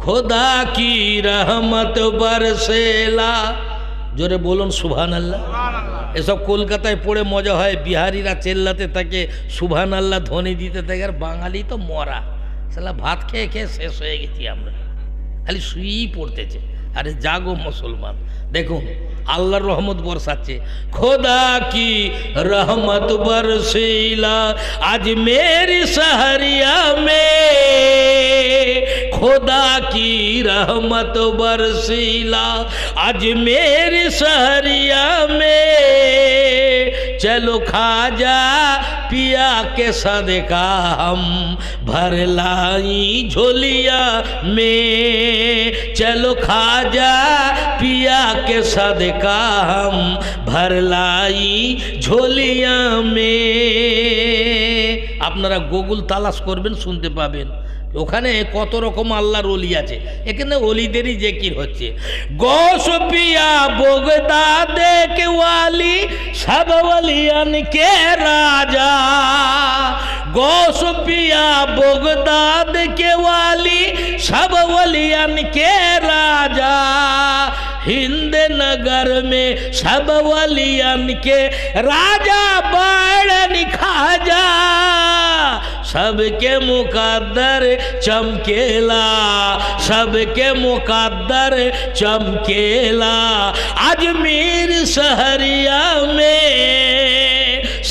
खुदा की रहमत बरसेला। जोरे बोलুন সুবহানাল্লাহ। এসব কলকাতায় পড়ে মজা হয়, বিহারিরা চেল্লাতে থাকে সুবহানাল্লাহ ধ্বনি দিতে থাকে, আর বাঙালি তো মরা শালা ভাত খেয়ে খেয়ে শেষ হয়ে গেছি আমরা, খালি শুয়েই পড়তেছে। আরে জাগো মুসলমান, দেখুন আল্লাহর রহমত বরসাচ্ছে। খোদা কি রহমত বরসিলা আজ মেরি सहरिया में, खुदा की रहमत बरसीला आज मेरी सहरिया में। चलो खाजा पिया के सदका हम भर लाई झोलिया में। चलो खाजा पिया के सदका हम भर लाई झोलिया में। আপনারা গুগল তালাশ করবেন, শুনতে পাবেন ওখানে কত রকম আল্লাহর ওলি আছে। এখানে ওলিদেরই জিকির হচ্ছে। গোশ পিয়া বগদাদে के वाली सब वलियन के राजा। गोश पिया बगदाद के वाली सब वलियन के राजा। हिंद नगर में सब वलियन के राजा बड़न खाजा। सबके मुकद्दर चमकेला, सबके मुकद्दर चमकेला अजमेर सहरिया में।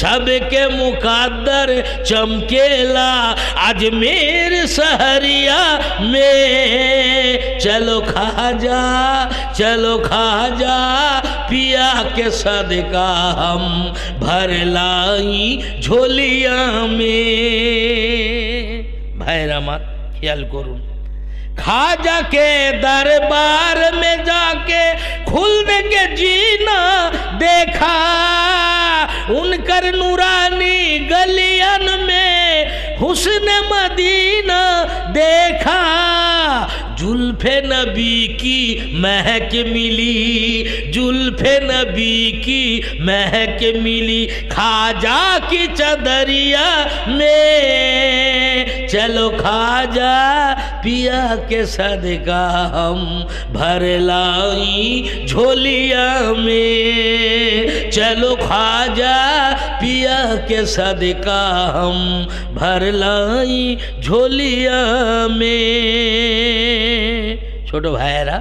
सबके मुकद्दर चमकेला अजमेर सहरिया में। चलो खाजा, चलो खाजा पिया के सदका हम भर लाई झोलिया में। भाई रामार ख्याल करूँ, खाजा के दरबार में जाके खुलने के जीना देखा। उनकर नूरानी गलियन में हुस्न मदीना देखा। जुल्फे नबी की महक मिली, जुल्फे नबी की महक मिली खाजा की चदरिया में। चलो खाजा पिया के सदका हम भर लाई झोलिया में। चलो खाजा पिया के सदका हम भर लाई झोलिया में। ছোট ভাইয়েরা